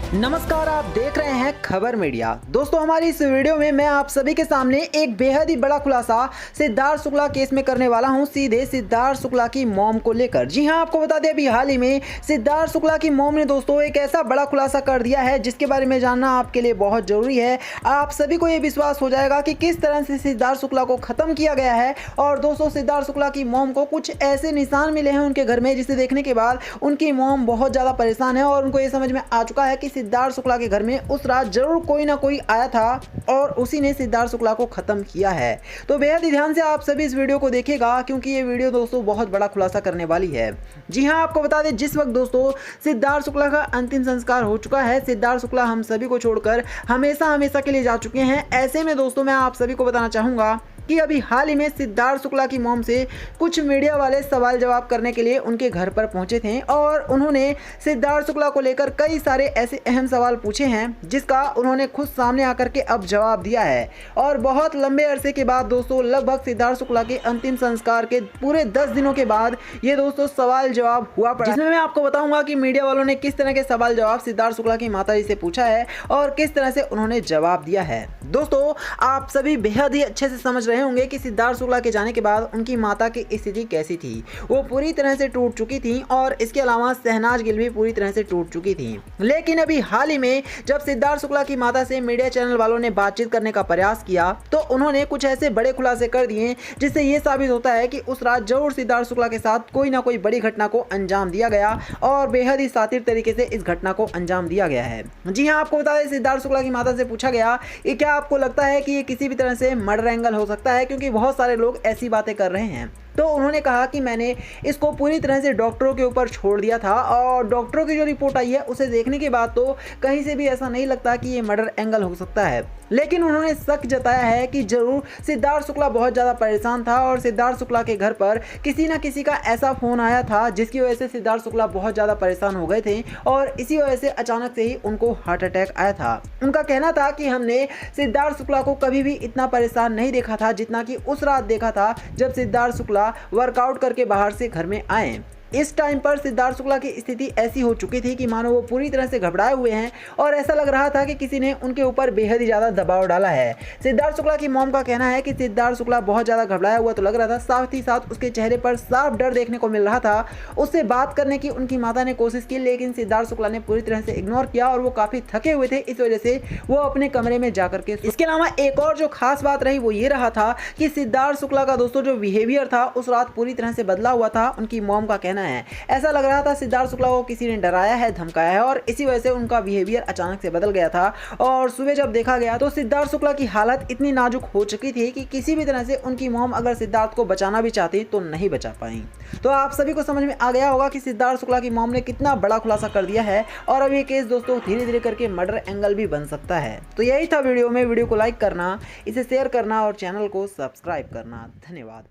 नमस्कार, आप देख रहे हैं खबर मीडिया। दोस्तों, हमारी इस वीडियो में मैं आप सभी के सामने एक बेहद ही बड़ा खुलासा सिद्धार्थ शुक्ला केस में करने वाला हूं, सीधे सिद्धार्थ शुक्ला की मॉम को लेकर। जी हां, आपको बता दें, अभी हाल ही में सिद्धार्थ शुक्ला की मॉम ने दोस्तों एक ऐसा बड़ा खुलासा कर दिया है जिसके बारे में जानना आपके लिए बहुत जरूरी है। आप सभी को यह विश्वास हो जाएगा कि किस तरह से सिद्धार्थ शुक्ला को खत्म किया गया है। और दोस्तों, सिद्धार्थ शुक्ला की मॉम को कुछ ऐसे निशान मिले हैं उनके घर में जिसे देखने के बाद उनकी मॉम बहुत ज्यादा परेशान है और उनको यह समझ में आ चुका है कि सिद्धार्थ शुक्ला के घर में उस रात जरूर कोई ना कोई आया था और उसी ने सिद्धार्थ शुक्ला को खत्म किया है। तो बेहद ही ध्यान से आप सभी इस वीडियो को देखिएगा क्योंकि ये वीडियो दोस्तों बहुत बड़ा खुलासा करने वाली है। जी हां, आपको बता दें, जिस वक्त दोस्तों सिद्धार्थ शुक्ला का अंतिम संस्कार हो चुका है, सिद्धार्थ शुक्ला हम सभी को छोड़कर हमेशा हमेशा के लिए जा चुके हैं। ऐसे में दोस्तों मैं आप सभी को बताना चाहूंगा कि अभी हाल ही में सिद्धार्थ शुक्ला की मॉम से कुछ मीडिया वाले सवाल जवाब करने के लिए उनके घर पर पहुंचे थे और उन्होंने सिद्धार्थ शुक्ला को लेकर कई सारे ऐसे अहम सवाल पूछे हैं जिसका उन्होंने खुद सामने आकर के अब जवाब दिया है। और बहुत लंबे अरसे के बाद दोस्तों, लगभग सिद्धार्थ शुक्ला के अंतिम संस्कार के पूरे 10 दिनों के बाद ये दोस्तों सवाल जवाब हुआ पड़ा, जिसमें मैं आपको बताऊंगा कि मीडिया वालों ने किस तरह के सवाल जवाब सिद्धार्थ शुक्ला की माता जी से पूछा है और किस तरह से उन्होंने जवाब दिया है। दोस्तों, आप सभी बेहद ही अच्छे से समझ रहे होंगे कि सिद्धार्थ शुक्ला के जाने के बाद उनकी माता की स्थिति कैसी थी। वो पूरी तरह से टूट चुकी थी और इसके अलावा शहनाज गिल भी पूरी तरह से टूट चुकी थी। लेकिन अभी हाल ही में जब सिद्धार्थ शुक्ला की माता से मीडिया चैनल वालों ने बातचीत करने का प्रयास किया तो उन्होंने कुछ ऐसे बड़े खुलासे कर दिए जिससे यह साबित होता है कि उस रात जरूर सिद्धार्थ शुक्ला के साथ कोई ना कोई बड़ी घटना को अंजाम दिया गया और बेहद ही शातिर तरीके से इस घटना को अंजाम दिया गया है। जी हाँ, आपको बता दें, सिद्धार्थ शुक्ला की माता से पूछा गया कि क्या आपको लगता है कि ये किसी भी तरह से मर्डर एंगल हो सकता है, क्योंकि बहुत सारे लोग ऐसी बातें कर रहे हैं। तो उन्होंने कहा कि मैंने इसको पूरी तरह से डॉक्टरों के ऊपर छोड़ दिया था और डॉक्टरों की जो रिपोर्ट आई है उसे देखने के बाद तो कहीं से भी ऐसा नहीं लगता कि ये मर्डर एंगल हो सकता है। लेकिन उन्होंने शक जताया है कि जरूर सिद्धार्थ शुक्ला बहुत ज़्यादा परेशान था और सिद्धार्थ शुक्ला के घर पर किसी न किसी का ऐसा फ़ोन आया था जिसकी वजह से सिद्धार्थ शुक्ला बहुत ज़्यादा परेशान हो गए थे और इसी वजह से अचानक से ही उनको हार्ट अटैक आया था। उनका कहना था कि हमने सिद्धार्थ शुक्ला को कभी भी इतना परेशान नहीं देखा था जितना कि उस रात देखा था जब सिद्धार्थ शुक्ला वर्कआउट करके बाहर से घर में आए। इस टाइम पर सिद्धार्थ शुक्ला की स्थिति ऐसी हो चुकी थी कि मानो वो पूरी तरह से घबराए हुए हैं और ऐसा लग रहा था कि किसी ने उनके ऊपर बेहद ही ज़्यादा दबाव डाला है। सिद्धार्थ शुक्ला की मॉम का कहना है कि सिद्धार्थ शुक्ला बहुत ज़्यादा घबराया हुआ तो लग रहा था, साथ ही साथ उसके चेहरे पर साफ डर देखने को मिल रहा था। उससे बात करने की उनकी माता ने कोशिश की लेकिन सिद्धार्थ शुक्ला ने पूरी तरह से इग्नोर किया और वो काफ़ी थके हुए थे, इस वजह से वो अपने कमरे में जाकर के। इसके अलावा एक और जो खास बात रही वो ये रहा था कि सिद्धार्थ शुक्ला का दोस्तों जो बिहेवियर था उस रात पूरी तरह से बदला हुआ था, उनकी मॉम का कहना है। ऐसा लग रहा था सिद्धार्थ शुक्ला को किसी ने डराया है, धमकाया है और इसी वजह से उनका बिहेवियर अचानक से बदल गया था। और सुबह जब देखा गया तो सिद्धार्थ शुक्ला की हालत इतनी नाजुक हो चुकी थी कि किसी भी तरह से उनकी मॉम अगर सिद्धार्थ को बचाना भी चाहती तो नहीं बचा पाई। तो आप सभी को समझ में आ गया होगा कि सिद्धार्थ शुक्ला की मॉम ने कितना बड़ा खुलासा कर दिया है और अब ये केस दोस्तों धीरे धीरे करके मर्डर एंगल भी बन सकता है। तो यही था वीडियो में। वीडियो को लाइक करना, इसे शेयर करना और चैनल को सब्सक्राइब करना। धन्यवाद।